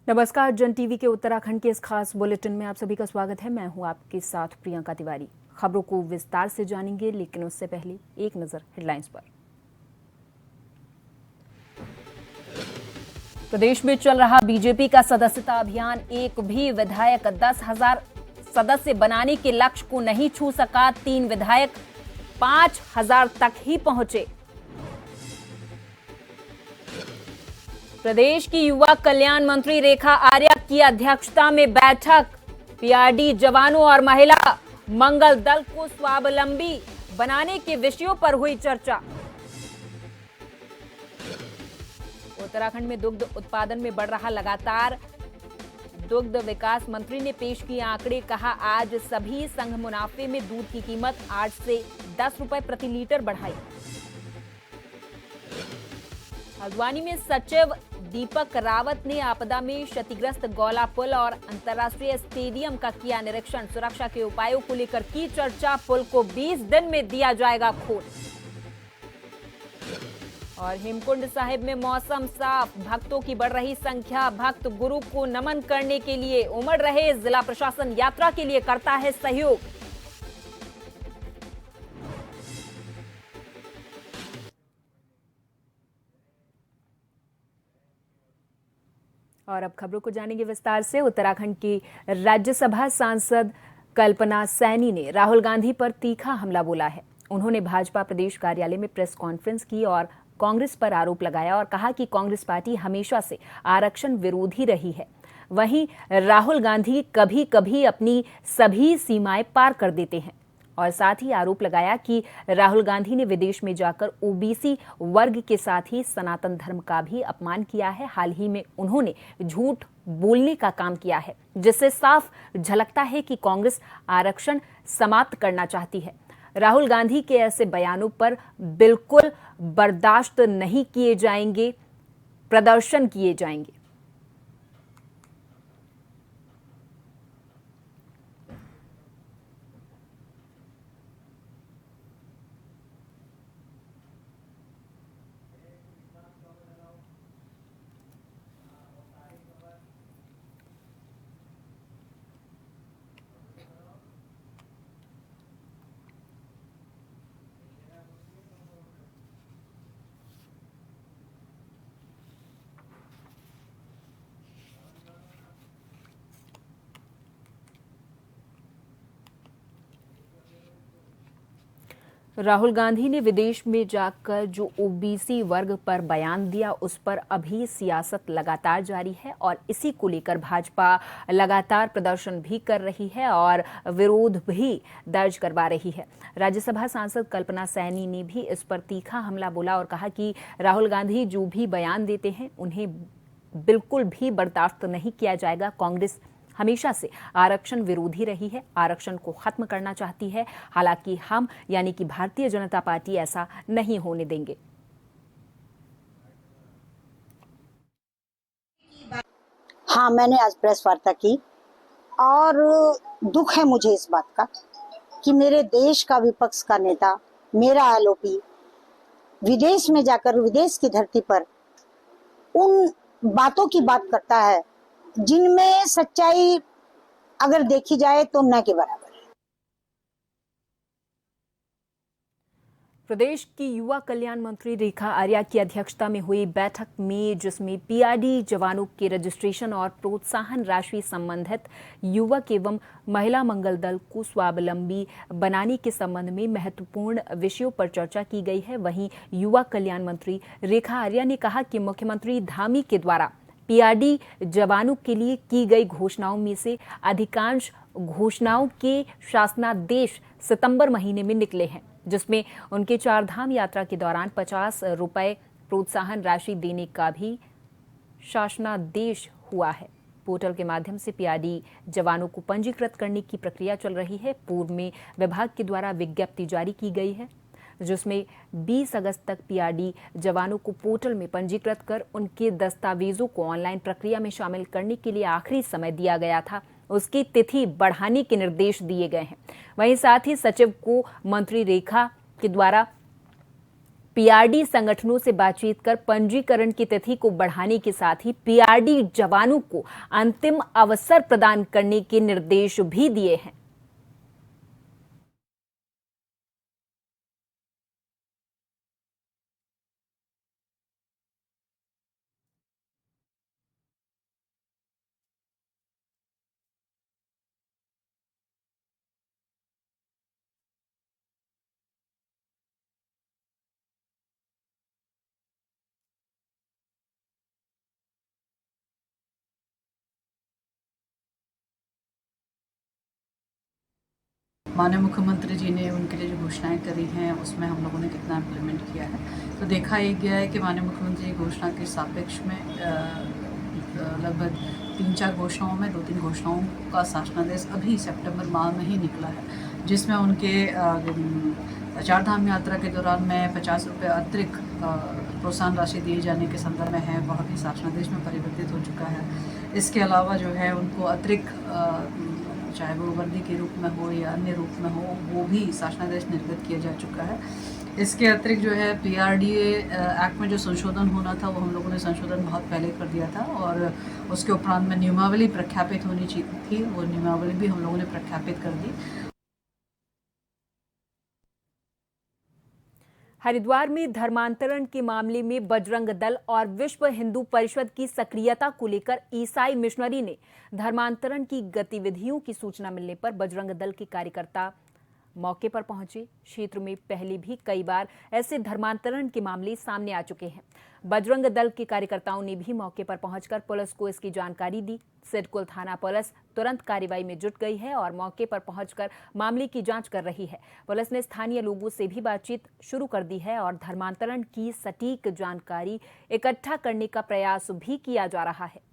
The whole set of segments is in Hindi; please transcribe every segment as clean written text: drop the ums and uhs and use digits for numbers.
नमस्कार, जन टीवी के उत्तराखंड के इस खास बुलेटिन में आप सभी का स्वागत है। मैं हूं आपके साथ प्रियंका तिवारी। खबरों को विस्तार से जानेंगे, लेकिन उससे पहले एक नजर हेडलाइंस पर। प्रदेश में चल रहा बीजेपी का सदस्यता अभियान। एक भी विधायक 10,000 सदस्य बनाने के लक्ष्य को नहीं छू सका। 3 विधायक 5,000 तक ही पहुंचे। प्रदेश की युवा कल्याण मंत्री रेखा आर्या की अध्यक्षता में बैठक। पीआरडी जवानों और महिला मंगल दल को स्वावलंबी बनाने के विषयों पर हुई चर्चा। उत्तराखंड में दुग्ध उत्पादन में बढ़ रहा लगातार। दुग्ध विकास मंत्री ने पेश किए आंकड़े। कहा, आज सभी संघ मुनाफे में दूध की कीमत 8 से 10 रुपए प्रति लीटर बढ़ाई। हल्द्वानी में सचिव दीपक रावत ने आपदा में क्षतिग्रस्त गौला पुल और अंतर्राष्ट्रीय स्टेडियम का किया निरीक्षण। सुरक्षा के उपायों को लेकर की चर्चा। पुल को 20 दिन में दिया जाएगा खोल। और हेमकुंड साहिब में मौसम साफ। भक्तों की बढ़ रही संख्या। भक्त गुरु को नमन करने के लिए उमड़ रहे। जिला प्रशासन यात्रा के लिए करता है सहयोग। और अब खबरों को जानेंगे विस्तार से। उत्तराखंड की राज्यसभा सांसद कल्पना सैनी ने राहुल गांधी पर तीखा हमला बोला है। उन्होंने भाजपा प्रदेश कार्यालय में प्रेस कॉन्फ्रेंस की और कांग्रेस पर आरोप लगाया और कहा कि कांग्रेस पार्टी हमेशा से आरक्षण विरोधी रही है। वहीं राहुल गांधी कभी कभी अपनी सभी सीमाएं पार कर देते हैं। और साथ ही आरोप लगाया कि राहुल गांधी ने विदेश में जाकर ओबीसी वर्ग के साथ ही सनातन धर्म का भी अपमान किया है। हाल ही में उन्होंने झूठ बोलने का काम किया है, जिससे साफ झलकता है कि कांग्रेस आरक्षण समाप्त करना चाहती है। राहुल गांधी के ऐसे बयानों पर बिल्कुल बर्दाश्त नहीं किए जाएंगे, प्रदर्शन किए जाएंगे। राहुल गांधी ने विदेश में जाकर जो ओबीसी वर्ग पर बयान दिया, उस पर अभी सियासत लगातार जारी है और इसी को लेकर भाजपा लगातार प्रदर्शन भी कर रही है और विरोध भी दर्ज करवा रही है। राज्यसभा सांसद कल्पना सैनी ने भी इस पर तीखा हमला बोला और कहा कि राहुल गांधी जो भी बयान देते हैं उन्हें बिल्कुल भी बर्दाश्त नहीं किया जाएगा। कांग्रेस हमेशा से आरक्षण विरोधी रही है, आरक्षण को खत्म करना चाहती है। हालांकि हम यानी कि भारतीय जनता पार्टी ऐसा नहीं होने देंगे। हाँ, मैंने आज प्रेस वार्ता की और दुख है मुझे इस बात का कि मेरे देश का विपक्ष का नेता, मेरा एलओपी, विदेश में जाकर विदेश की धरती पर उन बातों की बात करता है जिनमें सच्चाई अगर देखी जाए तो न के बराबर है। प्रदेश की युवा कल्याण मंत्री रेखा आर्या की अध्यक्षता में हुई बैठक में, जिसमें पीआरडी जवानों के रजिस्ट्रेशन और प्रोत्साहन राशि संबंधित युवक एवं महिला मंगल दल को स्वावलंबी बनाने के संबंध में महत्वपूर्ण विषयों पर चर्चा की गई है। वहीं युवा कल्याण मंत्री रेखा आर्या ने कहा कि मुख्यमंत्री धामी के द्वारा पीआरडी जवानों के लिए की गई घोषणाओं में से अधिकांश घोषणाओं के शासनादेश सितंबर महीने में निकले हैं, जिसमें उनके चारधाम यात्रा के दौरान 50 रुपए प्रोत्साहन राशि देने का भी शासनादेश हुआ है। पोर्टल के माध्यम से पीआरडी जवानों को पंजीकृत करने की प्रक्रिया चल रही है। पूर्व में विभाग के द्वारा विज्ञप्ति जारी की गई है, जिसमें 20 अगस्त तक पीआरडी जवानों को पोर्टल में पंजीकृत कर उनके दस्तावेजों को ऑनलाइन प्रक्रिया में शामिल करने के लिए आखिरी समय दिया गया था। उसकी तिथि बढ़ाने के निर्देश दिए गए हैं। वहीं साथ ही सचिव को मंत्री रेखा के द्वारा पीआरडी संगठनों से बातचीत कर पंजीकरण की तिथि को बढ़ाने के साथ ही पीआरडी जवानों को अंतिम अवसर प्रदान करने के निर्देश भी दिए हैं। माननीय मुख्यमंत्री जी ने उनके लिए जो घोषणाएं करी हैं उसमें हम लोगों ने कितना इम्प्लीमेंट किया है, तो देखा ये गया है कि माननीय मुख्यमंत्री की घोषणा के सापेक्ष में लगभग 3-4 घोषणाओं में 2-3 घोषणाओं का शासनादेश अभी सितंबर माह में ही निकला है, जिसमें उनके चारधाम यात्रा के दौरान में 50 रुपये अतिरिक्त प्रोत्साहन राशि दिए जाने के संदर्भ में है, वह भी शासनादेश में परिवर्तित हो चुका है। इसके अलावा जो है उनको अतिरिक्त चाहे वो वर्दी के रूप में हो या अन्य रूप में हो, वो भी शासनादेश निर्गत किया जा चुका है। इसके अतिरिक्त जो है पीआरडीए एक्ट में जो संशोधन होना था वो हम लोगों ने संशोधन बहुत पहले कर दिया था, और उसके उपरांत में नियमावली प्रख्यापित होनी चाहिए थी, वो नियमावली भी हम लोगों ने प्रख्यापित कर दी। हरिद्वार में धर्मांतरण के मामले में बजरंग दल और विश्व हिंदू परिषद की सक्रियता को लेकर ईसाई मिशनरी ने धर्मांतरण की गतिविधियों की सूचना मिलने पर बजरंग दल के कार्यकर्ता मौके पर पहुंचे। क्षेत्र में पहले भी कई बार ऐसे धर्मांतरण के मामले सामने आ चुके हैं। बजरंग दल के कार्यकर्ताओं ने भी मौके पर पहुंचकर पुलिस को इसकी जानकारी दी। सिडकुल थाना पुलिस तुरंत कार्रवाई में जुट गई है और मौके पर पहुंचकर मामले की जांच कर रही है। पुलिस ने स्थानीय लोगों से भी बातचीत शुरू कर दी है और धर्मांतरण की सटीक जानकारी इकट्ठा करने का प्रयास भी किया जा रहा है।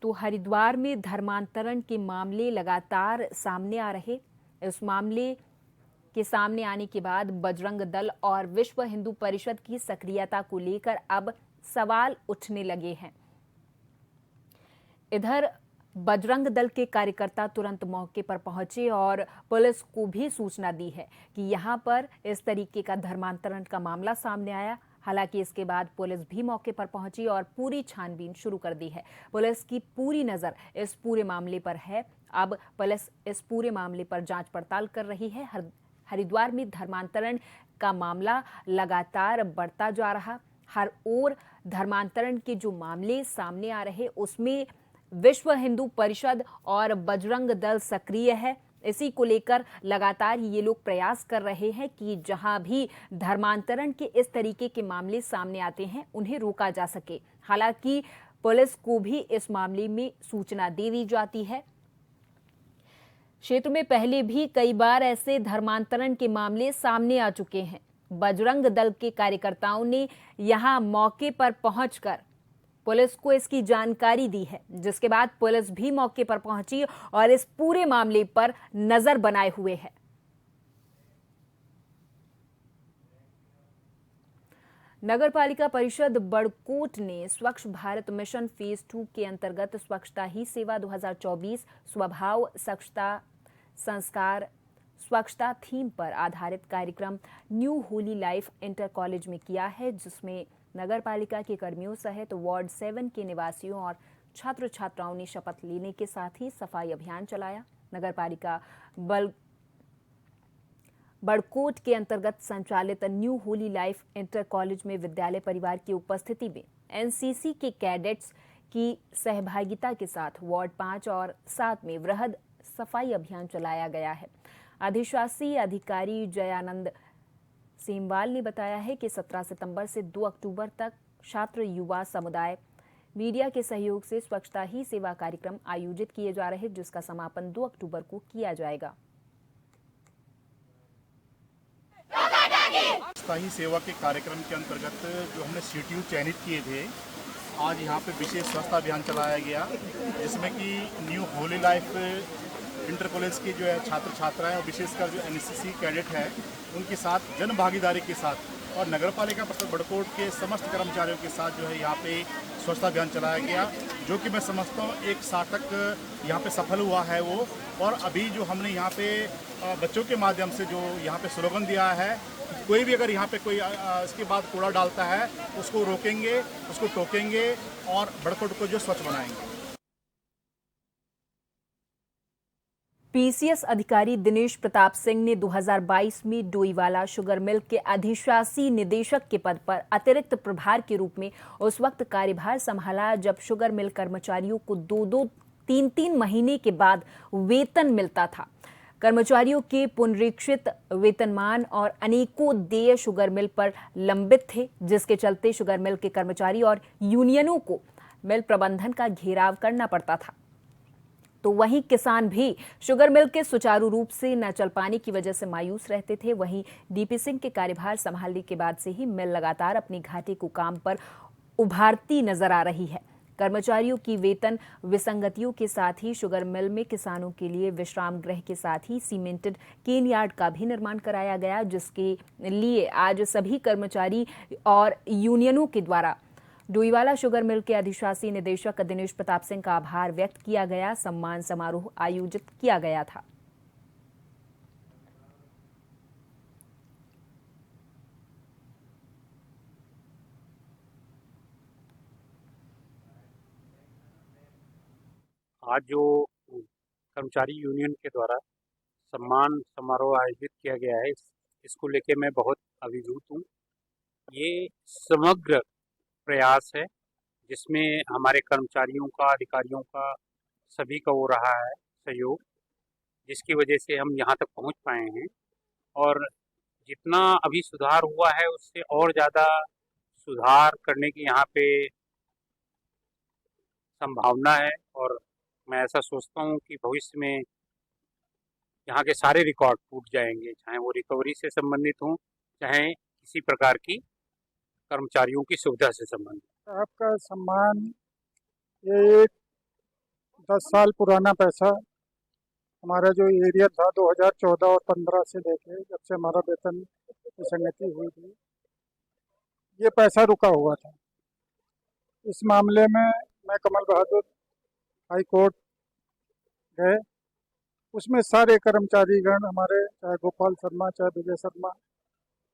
तो हरिद्वार में धर्मांतरण के मामले लगातार सामने आ रहे, इस मामले के सामने आने के बाद बजरंग दल और विश्व हिंदू परिषद की सक्रियता को लेकर अब सवाल उठने लगे हैं। इधर बजरंग दल के कार्यकर्ता तुरंत मौके पर पहुंचे और पुलिस को भी सूचना दी है कि यहां पर इस तरीके का धर्मांतरण का मामला सामने आया। हालांकि इसके बाद पुलिस भी मौके पर पहुंची और पूरी छानबीन शुरू कर दी है। पुलिस की पूरी नजर इस पूरे मामले पर है। अब पुलिस इस पूरे मामले पर जांच पड़ताल कर रही है। हरिद्वार में धर्मांतरण का मामला लगातार बढ़ता जा रहा। हर ओर धर्मांतरण के जो मामले सामने आ रहे उसमें विश्व हिंदू परिषद और बजरंग दल सक्रिय है। इसी को लेकर लगातार ये लोग प्रयास कर रहे हैं कि जहां भी धर्मांतरण के इस तरीके के मामले सामने आते हैं उन्हें रोका जा सके। हालांकि पुलिस को भी इस मामले में सूचना दे दी जाती है। क्षेत्र में पहले भी कई बार ऐसे धर्मांतरण के मामले सामने आ चुके हैं। बजरंग दल के कार्यकर्ताओं ने यहां मौके पर पहुंचकर पुलिस को इसकी जानकारी दी है, जिसके बाद पुलिस भी मौके पर पहुंची और इस पूरे मामले पर नजर बनाए हुए है। नगर पालिका परिषद बड़कोट ने स्वच्छ भारत मिशन फेज 2 के अंतर्गत स्वच्छता ही सेवा 2024 स्वभाव स्वच्छता संस्कार स्वच्छता थीम पर आधारित कार्यक्रम new Holi life inter college में किया है, जिसमें नगर पालिका के कर्मियों सहित वार्ड 7 के निवासियों और छात्र छात्राओं ने शपथ लेने के साथ ही सफाई अभियान चलाया। नगर पालिका बड़कोट के अंतर्गत संचालित new Holi life inter college में विद्यालय परिवार की उपस्थिति में एनसीसी के कैडेट्स की सहभागिता के साथ वार्ड 5 और 7 में वृहद सफाई अभियान चलाया गया है। अधिशासी अधिकारी जयानंद सेमवाल ने बताया है कि 17 सितंबर से 2 अक्टूबर तक छात्र युवा समुदाय मीडिया के सहयोग से स्वच्छता ही सेवा कार्यक्रम आयोजित किए जा रहे, जिसका समापन 2 अक्टूबर को किया जाएगा। स्वच्छता ही सेवा के कार्यक्रम के अंतर्गत जो हमने CTU चयनित किए थे, आज यहाँ पे विशेष स्वच्छता अभियान चलाया गया, जिसमें कि new Holi life inter college के जो है छात्र छात्राएं और विशेषकर जो NSCC कैडेट है उनके साथ जन भागीदारी के साथ और नगर पालिका परिषद बड़कोट के समस्त कर्मचारियों के साथ जो है यहाँ पे स्वच्छता अभियान चलाया गया, जो कि मैं समझता हूँ एक सार्थक यहाँ पे सफल हुआ है वो। और अभी जो हमने यहाँ पे बच्चों के माध्यम से जो यहाँ पे स्लोगन दिया है, कोई भी अगर यहाँ पे कोई इसके बाद कूड़ा डालता है उसको रोकेंगे, उसको टोकेंगे और बड़कोट को जो स्वच्छ बनाएंगे। PCS अधिकारी दिनेश प्रताप सिंह ने 2022 में डोईवाला शुगर मिल के अधिशासी निदेशक के पद पर अतिरिक्त प्रभार के रूप में उस वक्त कार्यभार संभाला जब शुगर मिल कर्मचारियों को 2-3 महीने के बाद वेतन मिलता था। कर्मचारियों के पुनरीक्षित वेतनमान और अनेकों देय शुगर मिल पर लंबित थे, जिसके चलते शुगर मिल के कर्मचारी और यूनियनों को मिल प्रबंधन का घेराव करना पड़ता था। तो वहीं किसान भी शुगर मिल के सुचारू रूप से न चल पाने की वजह से मायूस रहते थे। वहीं DP सिंह के कार्यभार संभालने के बाद से ही मिल लगातार अपनी घाटे को काम पर उभारती नजर आ रही है। कर्मचारियों की वेतन विसंगतियों के साथ ही शुगर मिल में किसानों के लिए विश्राम गृह के साथ ही सीमेंटेड केन यार्ड का भी निर्माण कराया गया, जिसके लिए आज सभी कर्मचारी और यूनियनों के द्वारा डोईवाला शुगर मिल के अधिशासी निदेशक दिनेश प्रताप सिंह का आभार व्यक्त किया गया। सम्मान समारोह आयोजित किया गया था। आज जो कर्मचारी यूनियन के द्वारा सम्मान समारोह आयोजित किया गया है, इसको लेके मैं बहुत अभिभूत हूँ। ये समग्र प्रयास है जिसमें हमारे कर्मचारियों का, अधिकारियों का, सभी का हो रहा है सहयोग, जिसकी वजह से हम यहाँ तक पहुँच पाए हैं। और जितना अभी सुधार हुआ है उससे और ज़्यादा सुधार करने की यहाँ पे संभावना है। और मैं ऐसा सोचता हूँ कि भविष्य में यहाँ के सारे रिकॉर्ड टूट जाएंगे, चाहे वो रिकवरी से संबंधित हों, चाहे किसी प्रकार की कर्मचारियों की सुविधा से संबंधित। आपका सम्मान ये 10 साल पुराना पैसा हमारा जो एरिया था 2014 और 15 से लेके जब से हमारा वेतन विसंगति हुई थी, ये पैसा रुका हुआ था। इस मामले में मैं कमल बहादुर हाई कोर्ट गए, उसमें सारे कर्मचारीगण हमारे, चाहे गोपाल शर्मा चाहे विजय शर्मा,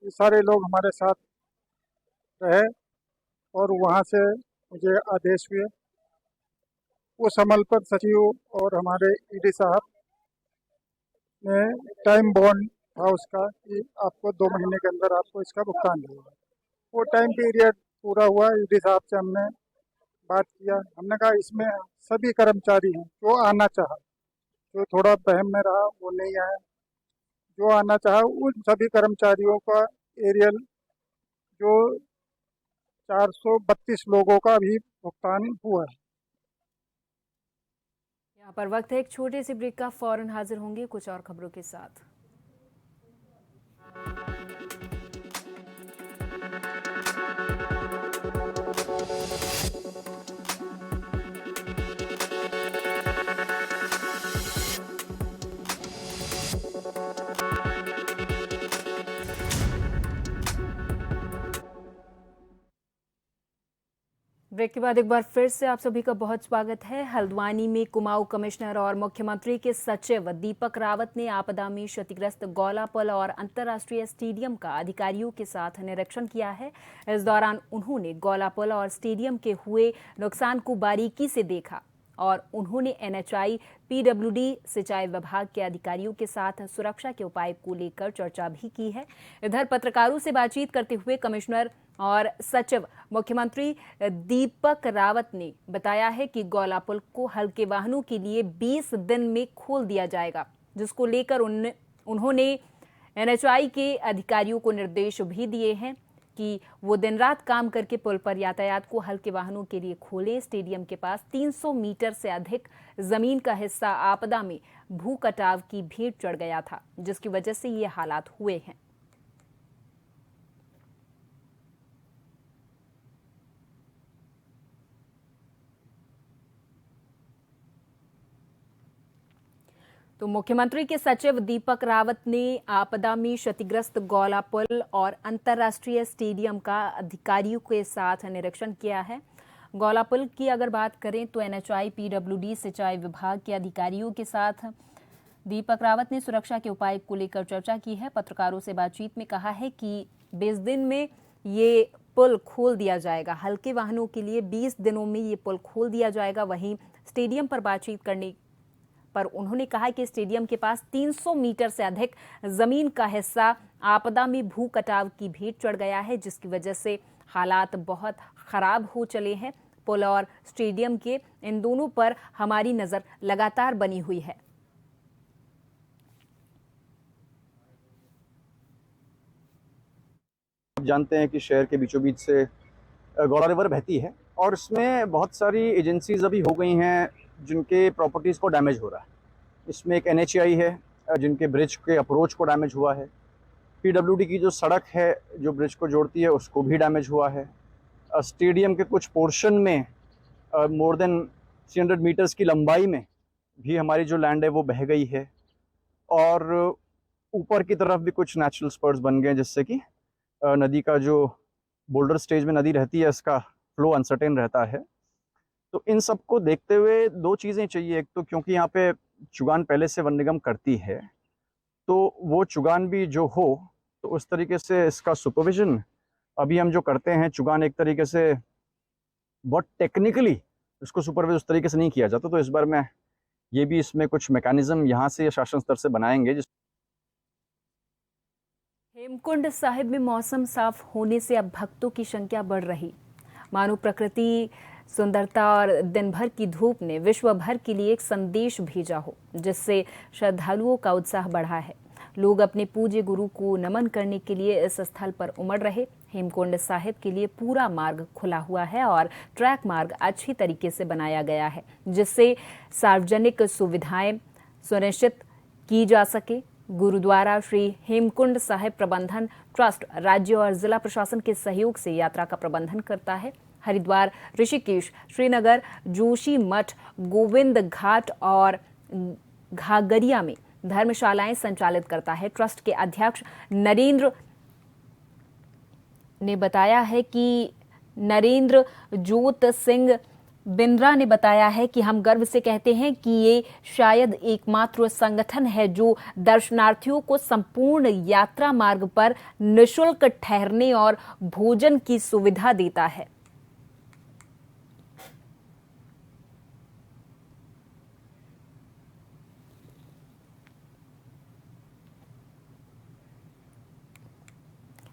ये सारे लोग हमारे साथ रहे और वहाँ से मुझे आदेश हुए। उस अमल पर सचिव और हमारे ED साहब ने टाइम बॉन्ड था उसका कि आपको 2 महीने के अंदर आपको इसका भुगतान होगा। वो टाइम पीरियड पूरा हुआ। ED साहब से हमने बात किया, हमने कहा इसमें सभी कर्मचारी हैं, जो आना चाहा, जो थोड़ा बहम में रहा वो नहीं आया, जो आना चाहा उन सभी कर्मचारियों का एरियल जो 432 लोगों का भी भुगतान हुआ है। यहाँ पर वक्त है एक छोटे से ब्रेक का, फौरन हाजिर होंगे कुछ और खबरों के साथ। ब्रेक के बाद एक बार फिर से आप सभी का बहुत स्वागत है। हल्द्वानी में कुमाऊं कमिश्नर और मुख्यमंत्री के सचिव दीपक रावत ने आपदा में क्षतिग्रस्त गौला पुल और अंतर्राष्ट्रीय स्टेडियम का अधिकारियों के साथ निरीक्षण किया है। इस दौरान उन्होंने गौला पुल और स्टेडियम के हुए नुकसान को बारीकी से देखा और उन्होंने NHI PWD सिंचाई विभाग के अधिकारियों के साथ सुरक्षा के उपाय को लेकर चर्चा भी की है। इधर पत्रकारों से बातचीत करते हुए कमिश्नर और सचिव मुख्यमंत्री दीपक रावत ने बताया है कि गौला पुल को हल्के वाहनों के लिए 20 दिन में खोल दिया जाएगा, जिसको लेकर उन्होंने NHI के अधिकारियों को निर्देश भी दिए हैं कि वो दिन रात काम करके पुल पर यातायात को हल्के वाहनों के लिए खोलें। स्टेडियम के पास 300 मीटर से अधिक जमीन का हिस्सा आपदा में भू कटाव की भेंट चढ़ गया था, जिसकी वजह से ये हालात हुए हैं। तो मुख्यमंत्री के सचिव दीपक रावत ने आपदा में क्षतिग्रस्त गौला पुल और अंतर्राष्ट्रीय स्टेडियम का अधिकारियों के साथ निरीक्षण किया है। गौला पुल की अगर बात करें तो एनएचआई, पीडब्ल्यूडी, सिंचाई विभाग के अधिकारियों के साथ दीपक रावत ने सुरक्षा के उपाय को लेकर चर्चा की है। पत्रकारों से बातचीत में कहा है कि 20 दिन में ये पुल खोल दिया जाएगा। हल्के वाहनों के लिए 20 दिनों में ये पुल खोल दिया जाएगा। वहीं स्टेडियम पर बातचीत करने पर उन्होंने कहा कि स्टेडियम के पास 300 मीटर से अधिक जमीन का हिस्सा आपदा में भू कटाव की भेंट चढ़ गया है, जिसकी वजह से हालात बहुत खराब हो चले हैं। पुल और स्टेडियम के इन दोनों पर हमारी नजर लगातार बनी हुई है। आप जानते हैं कि शहर के बीचों बीच से गौरा रिवर बहती है और इसमें बहुत सारी एजेंसीज अभी हो गई हैं जिनके प्रॉपर्टीज़ को डैमेज हो रहा है। इसमें एक एनएचआई है जिनके ब्रिज के अप्रोच को डैमेज हुआ है। पीडब्ल्यूडी की जो सड़क है जो ब्रिज को जोड़ती है उसको भी डैमेज हुआ है। स्टेडियम के कुछ पोर्शन में मोर देन 300 मीटर्स की लंबाई में भी हमारी जो लैंड है वो बह गई है और ऊपर की तरफ भी कुछ नेचुरल स्पर्स बन गए जिससे कि नदी का जो बोल्डर स्टेज में नदी रहती है इसका फ्लो अनसर्टेन रहता है। तो इन सब को देखते हुए दो चीज़ें चाहिए। एक तो क्योंकि यहाँ पे चुगान पहले से वन निगम करती है तो वो चुगान भी जो हो तो उस तरीके से इसका सुपरविजन अभी हम जो करते हैं चुगान एक तरीके से बहुत टेक्निकली उसको सुपरवाइज उस तरीके से नहीं किया जाता। तो इस बार मैं ये भी इसमें कुछ मैकेनिज्म यहाँ से शासन स्तर से बनाएंगे। हेमकुंड साहिब में मौसम साफ होने से अब भक्तों की संख्या बढ़ रही। मानो प्रकृति सुंदरता और दिन भर की धूप ने विश्व भर के लिए एक संदेश भेजा हो, जिससे श्रद्धालुओं का उत्साह बढ़ा है। लोग अपने पूज्य गुरु को नमन करने के लिए इस स्थल पर उमड़ रहे। हेमकुंड साहिब के लिए पूरा मार्ग खुला हुआ है और ट्रैक मार्ग अच्छी तरीके से बनाया गया है, जिससे सार्वजनिक सुविधाएं सुनिश्चित की जा सके। गुरुद्वारा श्री हेमकुंड साहिब प्रबंधन ट्रस्ट राज्य और जिला प्रशासन के सहयोग से यात्रा का प्रबंधन करता है। हरिद्वार, ऋषिकेश, श्रीनगर, जोशी मठ, गोविंद घाट और घागरिया में धर्मशालाएं संचालित करता है। ट्रस्ट के अध्यक्ष नरेंद्र जोत सिंह बिंद्रा ने बताया है कि हम गर्व से कहते हैं कि ये शायद एकमात्र संगठन है जो दर्शनार्थियों को संपूर्ण यात्रा मार्ग पर निःशुल्क ठहरने और भोजन की सुविधा देता है।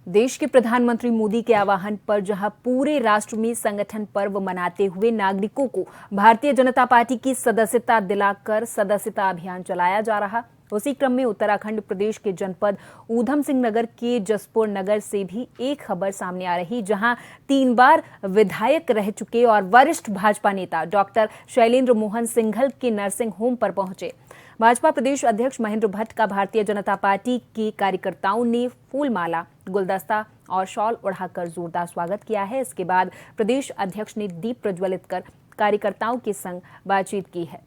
देश के प्रधानमंत्री मोदी के आह्वान पर जहां पूरे राष्ट्र में संगठन पर्व मनाते हुए नागरिकों को भारतीय जनता पार्टी की सदस्यता दिलाकर सदस्यता अभियान चलाया जा रहा, उसी क्रम में उत्तराखंड प्रदेश के जनपद ऊधम सिंह नगर के जसपुर नगर से भी एक खबर सामने आ रही, जहां 3 बार विधायक रह चुके और वरिष्ठ भाजपा नेता डॉक्टर शैलेंद्र मोहन सिंघल के नर्सिंग होम पर पहुंचे। भाजपा प्रदेश अध्यक्ष महेंद्र भट्ट का भारतीय जनता पार्टी के कार्यकर्ताओं ने फूलमाला, गुलदस्ता और शॉल उड़ाकर जोरदार स्वागत किया है। इसके बाद प्रदेश अध्यक्ष ने दीप प्रज्वलित कर कार्यकर्ताओं के संग बातचीत की है।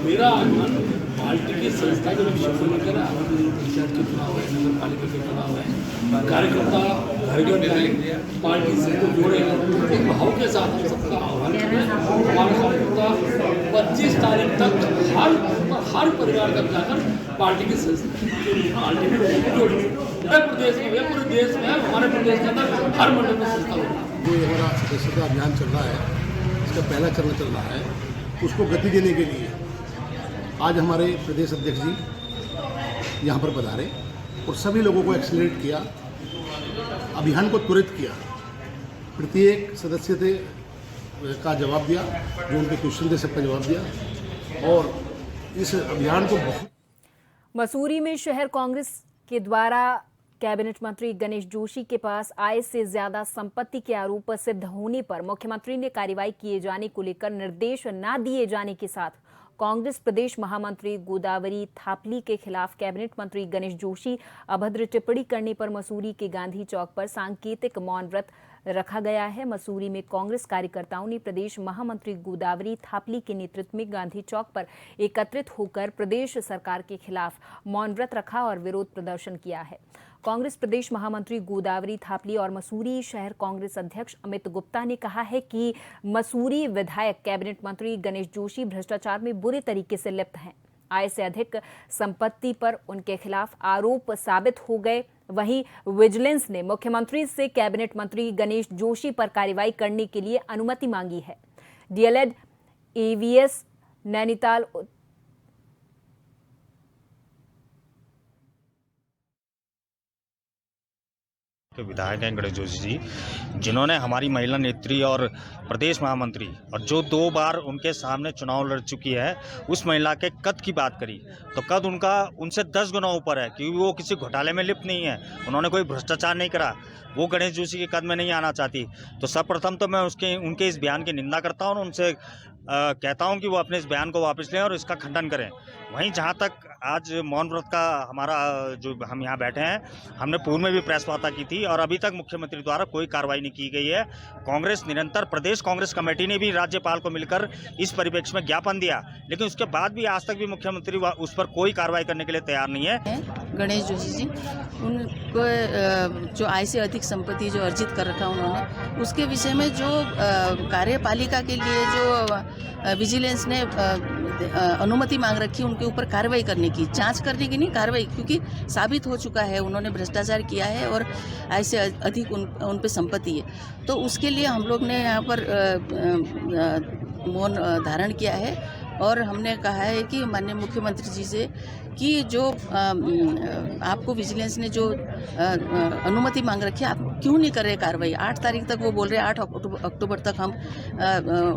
मेरा अनुमान पार्टी की संस्था के विषय को लेकर पंचायत के चुनाव है, नगर पालिका के चुनाव है, कार्यकर्ता घर घर जाएंगे, पार्टी से जोड़े एक भाव के साथ हम सबका आह्वान करें। हमारे कार्यकर्ता 25 तारीख तक हर परिवार तक जाकर पार्टी की पार्टी में जोड़े। पूरे प्रदेश में, पूरे देश में, हमारे प्रदेश के अंदर हर मंडल में संस्था होगा। जो हमारा सदस्यता अभियान चल रहा है, इसका पहला चरण चल रहा है, उसको गति देने के लिए आज हमारे प्रदेश अध्यक्ष जी यहाँ पर पधारे और सभी लोगों को एक्सेलरेट किया, अभियान को त्वरित किया, प्रत्येक सदस्य का जवाब दिया, जो उनके क्वेश्चन थे सबका जवाब दिया और इस अभियान को मसूरी में शहर कांग्रेस के द्वारा कैबिनेट मंत्री गणेश जोशी के पास आय से ज्यादा संपत्ति के आरोप सिद्ध होने पर मुख्यमंत्री ने कार्रवाई किए जाने को लेकर निर्देश न दिए जाने के साथ कांग्रेस प्रदेश महामंत्री गोदावरी थापली के खिलाफ कैबिनेट मंत्री गणेश जोशी अभद्र टिप्पणी करने पर मसूरी के गांधी चौक पर सांकेतिक मौन व्रत रखा गया है। मसूरी में कांग्रेस कार्यकर्ताओं ने प्रदेश महामंत्री गोदावरी थापली के नेतृत्व में गांधी चौक पर एकत्रित होकर प्रदेश सरकार के खिलाफ मौन व्रत रखा और विरोध प्रदर्शन किया है। कांग्रेस प्रदेश महामंत्री गोदावरी थापली और मसूरी शहर कांग्रेस अध्यक्ष अमित गुप्ता ने कहा है कि मसूरी विधायक कैबिनेट मंत्री गणेश जोशी भ्रष्टाचार में बुरे तरीके से लिप्त हैं। आय से अधिक संपत्ति पर उनके खिलाफ आरोप साबित हो गए। वहीं विजिलेंस ने मुख्यमंत्री से कैबिनेट मंत्री गणेश जोशी पर कार्रवाई करने के लिए अनुमति मांगी है। डीएलएड एवीएस नैनीताल के विधायक हैं गणेश जोशी जी, जिन्होंने हमारी महिला नेत्री और प्रदेश महामंत्री और जो 2 बार उनके सामने चुनाव लड़ चुकी है उस महिला के कद की बात करी तो कद उनका उनसे 10 गुना ऊपर है, क्योंकि वो किसी घोटाले में लिप्त नहीं है, उन्होंने कोई भ्रष्टाचार नहीं करा। वो गणेश जोशी के कद में नहीं आना चाहती। तो सर्वप्रथम तो मैं उनके इस बयान की निंदा करता हूँ और उनसे कहता हूं कि वो अपने इस बयान को वापस लें और इसका खंडन करें। वहीं जहां तक आज मौन व्रत का हमारा जो हम यहां बैठे हैं, हमने पूर्व में भी प्रेस वार्ता की थी और अभी तक मुख्यमंत्री द्वारा कोई कार्रवाई नहीं की गई है। कांग्रेस निरंतर प्रदेश कांग्रेस कमेटी ने भी राज्यपाल को मिलकर इस परिप्रेक्ष्य में ज्ञापन दिया, लेकिन उसके बाद भी आज तक भी मुख्यमंत्री उस पर कोई कार्रवाई करने के लिए तैयार नहीं है। गणेश जोशी जी, उनको जो आय से अधिक संपत्ति जो अर्जित कर रखा उन्होंने, उसके विषय में जो कार्यपालिका के लिए जो विजिलेंस ने अनुमति मांग रखी, उनके ऊपर कार्रवाई करने की, जांच करने की नहीं, कार्रवाई, क्योंकि साबित हो चुका है उन्होंने भ्रष्टाचार किया है और आय से अधिक उन पे संपत्ति है। तो उसके लिए हम लोग ने यहाँ पर मौन धारण किया है और हमने कहा है कि माननीय मुख्यमंत्री जी से कि जो आपको विजिलेंस ने जो अनुमति मांग रखी है, आप क्यों नहीं कर रहे कार्रवाई। 8 तारीख तक वो बोल रहे हैं, 8 अक्टूबर तक हम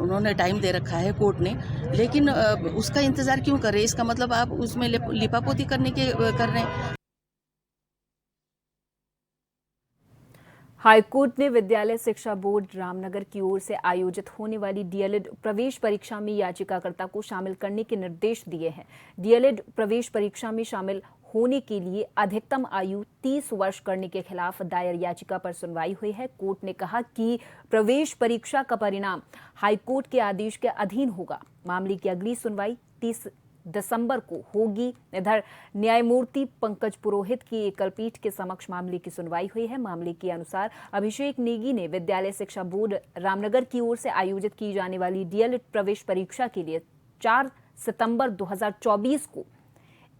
उन्होंने टाइम दे रखा है कोर्ट ने, लेकिन उसका इंतज़ार क्यों कर रहे हैं। इसका मतलब आप उसमें लिपापोती कर रहे हैं। हाईकोर्ट ने विद्यालय शिक्षा बोर्ड रामनगर की ओर से आयोजित होने वाली डीएलएड प्रवेश परीक्षा में याचिकाकर्ता को शामिल करने के निर्देश दिए हैं। डीएलएड प्रवेश परीक्षा में शामिल होने के लिए अधिकतम आयु 30 वर्ष करने के खिलाफ दायर याचिका पर सुनवाई हुई है। कोर्ट ने कहा कि प्रवेश परीक्षा का परिणाम हाईकोर्ट के आदेश के अधीन होगा। मामले की अगली सुनवाई 30 दिसंबर को होगी। इधर न्यायमूर्ति पंकज पुरोहित की एकल पीठ के समक्ष मामले की सुनवाई हुई है। मामले के अनुसार अभिषेक नेगी ने विद्यालय शिक्षा बोर्ड रामनगर की ओर से आयोजित की जाने वाली डीएलएड प्रवेश परीक्षा के लिए 4 सितंबर 2024 को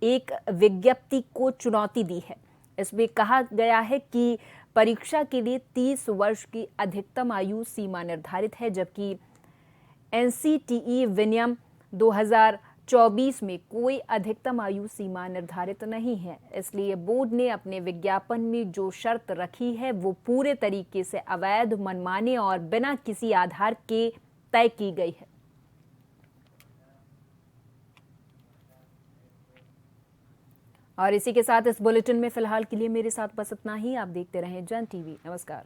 एक विज्ञप्ति को चुनौती दी है। इसमें कहा गया है कि परीक्षा के लिए 30 वर्ष की अधिकतम आयु सीमा निर्धारित है, जबकि एनसीटीई विनियम 2024 में कोई अधिकतम आयु सीमा निर्धारित नहीं है। इसलिए बोर्ड ने अपने विज्ञापन में जो शर्त रखी है वो पूरे तरीके से अवैध, मनमाने और बिना किसी आधार के तय की गई है। और इसी के साथ इस बुलेटिन में फिलहाल के लिए मेरे साथ बस इतना ही। आप देखते रहें जन टीवी। नमस्कार।